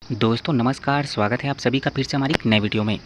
दोस्तों नमस्कार, स्वागत है आप सभी का फिर से हमारी एक नए वीडियो में।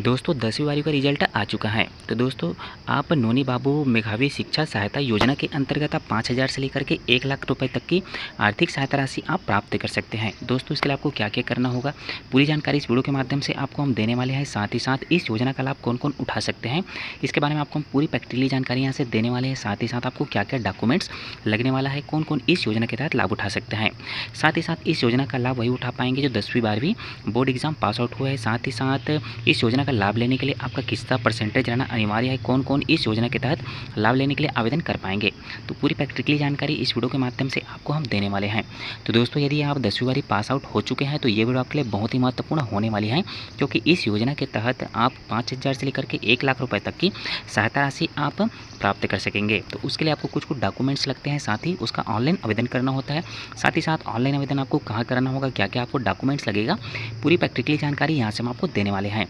दोस्तों 10वीं बारहवीं का रिजल्ट आ चुका है। तो दोस्तों आप नोनी बाबू मेधावी शिक्षा सहायता योजना के अंतर्गत आप 5,000 से लेकर के 1 लाख रुपए तक की आर्थिक सहायता राशि आप प्राप्त कर सकते हैं। दोस्तों इसके लिए आपको क्या क्या करना होगा, पूरी जानकारी इस वीडियो के माध्यम से आपको हम देने वाले हैं। साथ ही साथ इस योजना का लाभ कौन कौन उठा सकते हैं, इसके बारे में आपको हम पूरी प्रैक्टिकली जानकारी यहाँ से देने वाले हैं। साथ ही साथ आपको क्या क्या डॉक्यूमेंट्स लगने वाला है, कौन कौन इस योजना के तहत लाभ उठा सकते हैं। साथ ही साथ इस योजना का लाभ वही उठा पाएंगे जो 10वीं 12वीं बोर्ड एग्जाम पास आउट हुआ है। साथ ही साथ इस योजना का लाभ लेने के लिए आपका कितना परसेंटेज रहना अनिवार्य है, कौन कौन इस योजना के तहत लाभ लेने के लिए आवेदन कर पाएंगे, तो पूरी प्रैक्टिकली जानकारी इस वीडियो के माध्यम से आपको हम देने वाले हैं। तो दोस्तों यदि आप 10वीं 12वीं पास आउट हो चुके हैं तो ये वीडियो आपके लिए बहुत ही महत्वपूर्ण होने वाली है, क्योंकि इस योजना के तहत आप 5,000 से लेकर के 1 लाख रुपए तक की सहायता राशि आप प्राप्त कर सकेंगे। तो उसके लिए आपको कुछ कुछ डॉक्यूमेंट्स लगते हैं, साथ ही उसका ऑनलाइन आवेदन करना होता है। साथ ही साथ ऑनलाइन आवेदन आपको कहाँ करना होगा, क्या क्या आपको डॉक्यूमेंट्स लगेगा, पूरी प्रैक्टिकली जानकारी यहाँ से हम आपको देने वाले हैं।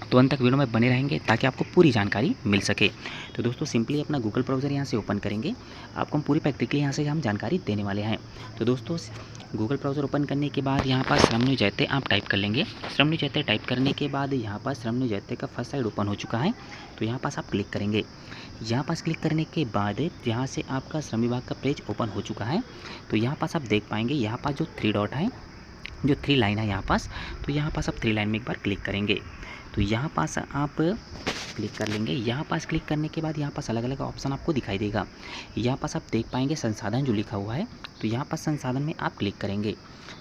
तो अंत तक वीडियो में बने रहेंगे ताकि आपको पूरी जानकारी मिल सके। तो दोस्तों सिंपली अपना गूगल ब्राउज़र यहाँ से ओपन करेंगे, आपको हम पूरी प्रैक्टिकली यहाँ से हम जानकारी देने वाले हैं। तो दोस्तों गूगल ब्राउज़र ओपन करने के बाद यहाँ पर श्रम न्यूज़ जैते आप टाइप कर लेंगे। श्रम न्यूज़ जैते टाइप करने के बाद यहाँ पर श्रम न्यूज़ जैते का फर्स्ट साइड ओपन हो चुका है, तो यहाँ पास आप क्लिक करेंगे। यहाँ पास क्लिक करने के बाद यहाँ से आपका श्रम विभाग का पेज ओपन हो चुका है। तो यहाँ पास आप देख पाएंगे, यहाँ पास जो 3 डॉट है, जो 3 लाइन है यहाँ पास, तो यहाँ पास आप 3 लाइन में एक बार क्लिक करेंगे। तो यहाँ पास आप क्लिक कर लेंगे। यहाँ पास क्लिक करने के बाद यहाँ पास अलग अलग ऑप्शन आपको दिखाई देगा। यहाँ पास आप देख पाएंगे संसाधन जो लिखा हुआ है, तो यहाँ पास संसाधन में आप क्लिक करेंगे।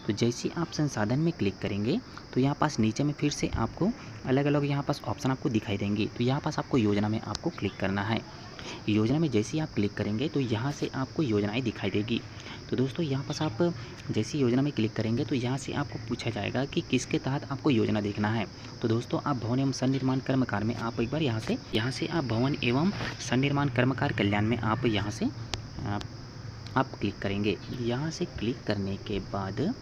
तो जैसे ही आप संसाधन में क्लिक करेंगे तो यहाँ पास नीचे में फिर से आपको अलग अलग यहाँ पास ऑप्शन आपको दिखाई देंगे। तो यहाँ पास आपको योजना में आपको क्लिक करना है। योजना में जैसे ही आप क्लिक करेंगे तो यहाँ से आपको योजनाएं दिखाई देगी। तो दोस्तों यहाँ पास आप जैसे योजना में क्लिक करेंगे तो यहाँ से आपको पूछा जाएगा कि किसके तहत आपको योजना देखना है। तो दोस्तों आप भवन एवं सन्निर्माण कर्मकार में आप एक बार यहाँ से आप भवन एवं सन्निर्माण कर्मकार कल्याण में आप यहाँ से आप क्लिक करेंगे। यहाँ से क्लिक करने के बाद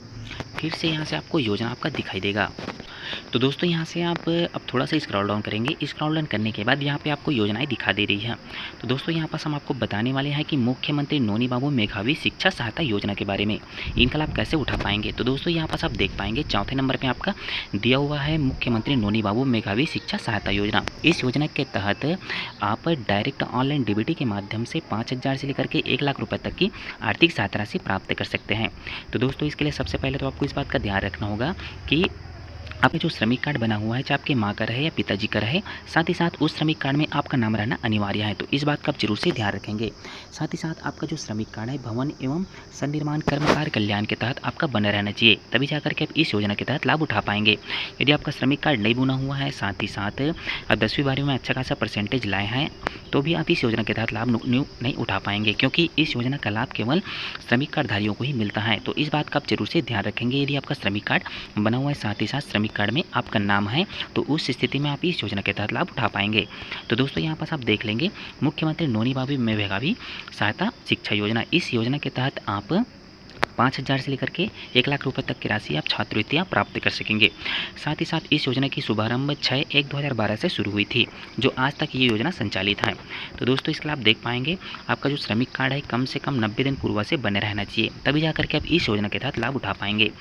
फिर से यहाँ से आपको योजना आपका दिखाई देगा। तो दोस्तों यहाँ से आप अब थोड़ा सा स्क्रॉल डाउन करेंगे। स्क्रॉल डाउन करने के बाद यहाँ पे आपको योजनाएं दिखा दे रही है। तो दोस्तों यहाँ पास हम आपको बताने वाले हैं कि मुख्यमंत्री नोनी बाबू मेधावी शिक्षा सहायता योजना के बारे में, इनका लाभ कैसे उठा पाएंगे। तो दोस्तों यहाँ पास आप देख पाएंगे चौथे नंबर पर आपका दिया हुआ है मुख्यमंत्री नोनी बाबू मेधावी शिक्षा सहायता योजना। इस योजना के तहत आप डायरेक्ट ऑनलाइन डीबीटी के माध्यम से 5,000 से लेकर के 1 लाख रुपये तक की आर्थिक सहायता राशि प्राप्त कर सकते हैं। तो दोस्तों इसके लिए सबसे पहले तो आपको इस बात का ध्यान रखना होगा कि आपका जो श्रमिक कार्ड बना हुआ है, चाहे आपके माँ का रहे या पिताजी का रहे, साथ ही साथ उस श्रमिक कार्ड में आपका नाम रहना अनिवार्य है। तो इस बात का आप जरूर से ध्यान रखेंगे। साथ ही साथ आपका जो श्रमिक कार्ड है भवन एवं सन्निर्माण कर्मकार कल्याण के तहत आपका बना रहना चाहिए, तभी जाकर के आप इस योजना के तहत लाभ उठा पाएंगे। यदि आपका श्रमिक कार्ड नहीं बना हुआ है, साथ ही साथ आप 10वीं 12वीं में अच्छा खासा परसेंटेज लाए हैं, तो भी आप इस योजना के तहत लाभ नहीं उठा पाएंगे, क्योंकि इस योजना का लाभ केवल श्रमिक कार्डधारियों को ही मिलता है। तो इस बात का आप जरूर से ध्यान रखेंगे। यदि आपका श्रमिक कार्ड बना हुआ है, साथ ही साथ श्रमिक कार्ड में आपका नाम है, तो उस स्थिति में आप इस योजना के तहत लाभ उठा पाएंगे। तो दोस्तों यहाँ पास आप देख लेंगे मुख्यमंत्री नोनी बाबू मेधावी सहायता शिक्षा योजना। इस योजना के तहत आप 5,000 से लेकर के 1 लाख रुपए तक की राशि आप छात्रवृत्तियाँ प्राप्त कर सकेंगे। साथ ही साथ इस योजना की शुभारंभ 6/1/2012 से शुरू हुई थी, जो आज तक ये योजना संचालित है। तो दोस्तों इसके लिए आप देख पाएंगे आपका जो श्रमिक कार्ड है कम से कम 90 दिन पूर्व से बने रहना चाहिए, तभी जाकर के आप इस योजना के तहत लाभ उठा पाएंगे।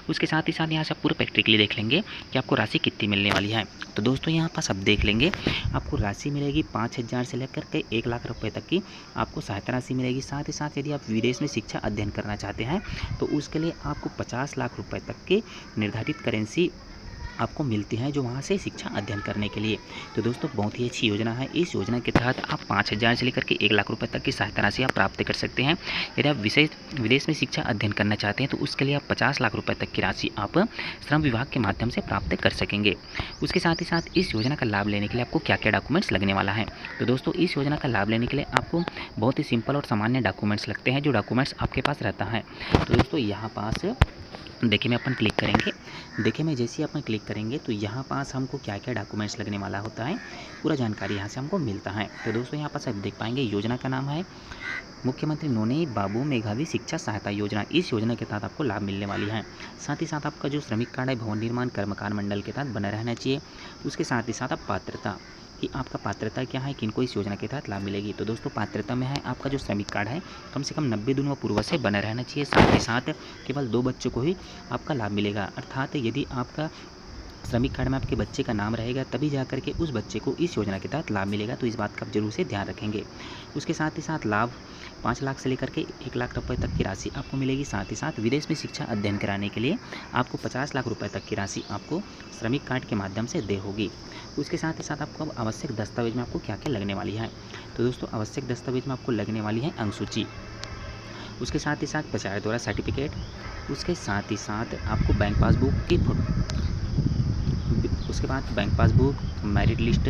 उसके साथ ही साथ यहाँ से आप पूरे प्रैक्टिकली देख लेंगे कि आपको राशि कितनी मिलने वाली है। तो दोस्तों यहाँ पास आप देख लेंगे आपको राशि मिलेगी 5,000 से लेकर के 1 लाख रुपये तक की आपको सहायता राशि मिलेगी। साथ ही साथ यदि आप विदेश में शिक्षा अध्ययन करना चाहते हैं तो उसके लिए आपको 50 लाख रुपए तक के निर्धारित करेंसी आपको मिलती है, जो वहाँ से शिक्षा अध्ययन करने के लिए। तो दोस्तों बहुत ही अच्छी योजना है। इस योजना के तहत आप 5,000 से लेकर के 1 लाख रुपए तक की सहायता राशि आप प्राप्त कर सकते हैं। यदि आप विदेश में शिक्षा अध्ययन करना चाहते हैं तो उसके लिए आप 50 लाख रुपए तक की राशि आप श्रम विभाग के माध्यम से प्राप्त कर सकेंगे। उसके साथ ही साथ इस योजना का लाभ लेने के लिए आपको क्या क्या डॉक्यूमेंट्स लगने वाला है। तो दोस्तों इस योजना का लाभ लेने के लिए आपको बहुत ही सिंपल और सामान्य डॉक्यूमेंट्स लगते हैं, जो डॉक्यूमेंट्स आपके पास रहता है। तो दोस्तों यहाँ पास देखिए में अपन क्लिक करेंगे। देखिए में जैसे ही अपन क्लिक करेंगे तो यहाँ पास हमको क्या क्या डॉक्यूमेंट्स लगने वाला होता है, पूरा जानकारी यहाँ से हमको मिलता है। तो दोस्तों यहाँ पास आप देख पाएंगे योजना का नाम है मुख्यमंत्री नोनी बाबू मेधावी शिक्षा सहायता योजना। इस योजना के तहत आपको लाभ मिलने वाली है। साथ ही साथ आपका जो श्रमिक कार्ड है भवन निर्माण कर्मकार मंडल के तहत बना रहना चाहिए। उसके साथ ही साथ आप पात्रता कि आपका पात्रता क्या है, किनको इस योजना के तहत लाभ मिलेगी। तो दोस्तों पात्रता में है आपका जो श्रमिक कार्ड है कम से कम 90 दिनों पूर्व से बना रहना चाहिए। साथ ही साथ केवल 2 बच्चों को ही आपका लाभ मिलेगा, अर्थात यदि आपका श्रमिक कार्ड में आपके बच्चे का नाम रहेगा तभी जा करके उस बच्चे को इस योजना के तहत लाभ मिलेगा। तो इस बात का आप जरूर से ध्यान रखेंगे। उसके साथ ही साथ लाभ 5 लाख से लेकर के 1 लाख रुपए तक की राशि आपको मिलेगी। साथ ही साथ विदेश में शिक्षा अध्ययन कराने के लिए आपको 50 लाख रुपए तक की राशि आपको श्रमिक कार्ड के माध्यम से दे होगी। उसके साथ ही साथ आपको आवश्यक दस्तावेज में आपको क्या क्या लगने वाली है। तो दोस्तों आवश्यक दस्तावेज में आपको लगने वाली है अंकसूची, उसके साथ ही साथ प्राचार्य द्वारा सर्टिफिकेट, उसके साथ ही साथ आपको बैंक पासबुक की उसके बाद बैंक पासबुक, मेरिट लिस्ट,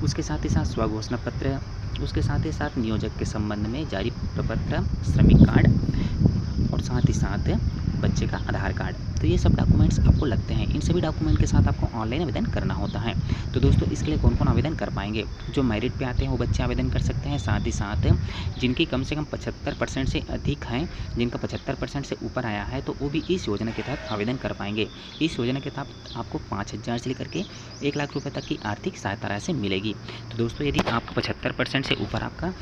उसके साथ ही साथ स्वघोषणा पत्र, उसके साथ ही साथ नियोजक के संबंध में जारी प्रपत्र, श्रमिक कार्ड और साथ ही साथ बच्चे का आधार कार्ड। तो ये सब डॉक्यूमेंट्स आपको लगते हैं। इन सभी डॉक्यूमेंट के साथ आपको ऑनलाइन आवेदन करना होता है। तो दोस्तों इसके लिए कौन कौन आवेदन कर पाएंगे? जो मेरिट पे आते हैं वो बच्चे आवेदन कर सकते हैं। साथ ही साथ जिनकी कम से कम 75% से अधिक हैं, जिनका 75% से ऊपर आया है तो वो भी इस योजना के तहत आवेदन कर पाएंगे। इस योजना के तहत आपको 5,000 से लेकर के 1 लाख रुपये तक की आर्थिक सहायता राशि मिलेगी। तो दोस्तों यदि आप 75% से ऊपर आपका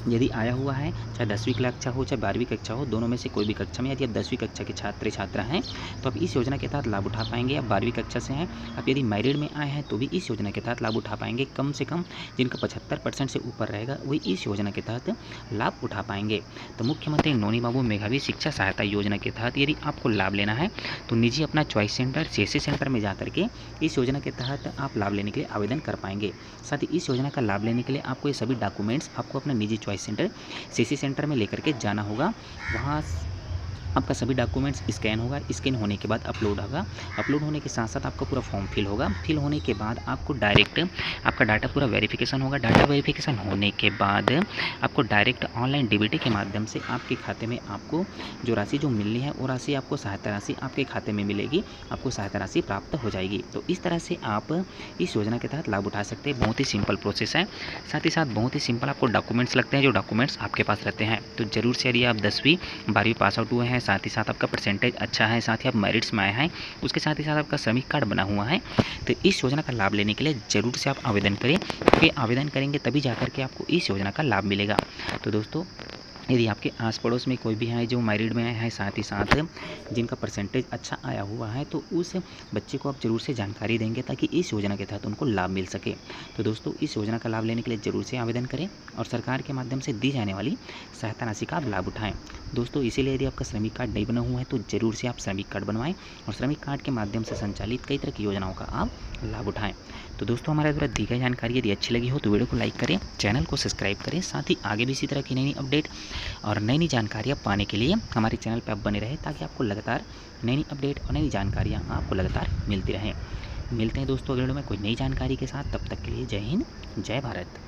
यदि आया हुआ है, चाहे 10वीं कक्षा हो चाहे 12वीं कक्षा हो, दोनों में से कोई भी कक्षा में यदि आप 10वीं कक्षा के छात्र छात्रा हैं तो आप इस योजना के तहत लाभ उठा पाएंगे। आप 12वीं कक्षा से हैं, आप यदि मैरिड में आए हैं तो भी इस योजना के तहत लाभ उठा पाएंगे। कम से कम जिनका 75% से ऊपर रहेगा वही इस योजना के तहत लाभ उठा पाएंगे। तो मुख्यमंत्री नोनी बाबू मेधावी शिक्षा सहायता योजना के तहत यदि आपको लाभ लेना है तो निजी अपना चॉइस सेंटर, सीएससी सेंटर में जा करके इस योजना के तहत आप लाभ लेने के लिए आवेदन कर पाएंगे। साथ ही इस योजना का लाभ लेने के लिए आपको ये सभी डॉक्यूमेंट्स आपको अपना निजी चॉइस सेंटर, सीसी सेंटर में लेकर के जाना होगा। वहाँ आपका सभी डॉक्यूमेंट्स स्कैन होगा, स्कैन होने के बाद अपलोड होगा। अपलोड होने के साथ साथ आपका पूरा फॉर्म फिल होगा। फिल होने के बाद आपको डायरेक्ट आपका डाटा पूरा वेरिफिकेशन होगा। डाटा वेरिफिकेशन होने के बाद आपको डायरेक्ट ऑनलाइन डीबीटी के माध्यम से आपके खाते में आपको जो राशि जो मिलनी है वो राशि आपको सहायता राशि आपके खाते में मिलेगी, आपको सहायता राशि प्राप्त हो जाएगी। तो इस तरह से आप इस योजना के तहत लाभ उठा सकते हैं। बहुत ही सिंपल प्रोसेस है। साथ ही साथ बहुत ही सिंपल आपको डॉक्यूमेंट्स लगते हैं, जो डॉक्यूमेंट्स आपके पास रहते हैं। तो जरूर से यदि आप 10वीं 12वीं पास आउट हुए हैं, साथ ही साथ आपका परसेंटेज अच्छा है, साथ ही आप मेरिट्स में आए हैं, उसके साथ ही साथ आपका श्रमिक कार्ड बना हुआ है, तो इस योजना का लाभ लेने के लिए ज़रूर से आप आवेदन करें, क्योंकि आवेदन करेंगे तभी जाकर के आपको इस योजना का लाभ मिलेगा। तो दोस्तों यदि आपके आस पड़ोस में कोई भी है जो मैरिड में है, साथ ही साथ जिनका परसेंटेज अच्छा आया हुआ है, तो उस बच्चे को आप जरूर से जानकारी देंगे ताकि इस योजना के तहत उनको लाभ मिल सके। तो दोस्तों इस योजना का लाभ लेने के लिए ज़रूर से आवेदन करें और सरकार के माध्यम से दी जाने वाली सहायता राशि का आप लाभ उठाएँ। दोस्तों इसीलिए यदि आपका श्रमिक कार्ड नहीं बना हुआ है तो ज़रूर से आप श्रमिक कार्ड बनवाएं और श्रमिक कार्ड के माध्यम से संचालित कई तरह की योजनाओं का आप लाभ उठाएं। तो दोस्तों हमारे द्वारा दी गई जानकारी यदि अच्छी लगी हो तो वीडियो को लाइक करें, चैनल को सब्सक्राइब करें। साथ ही आगे भी इसी तरह की नई अपडेट और नई जानकारियाँ पाने के लिए हमारे चैनल पर आप बने रहें, ताकि आपको लगातार नई अपडेट और नई जानकारियाँ आपको लगातार मिलती रहें। मिलते हैं दोस्तों अगले वीडियो में कोई नई जानकारी के साथ। तब तक के लिए जय हिंद, जय भारत।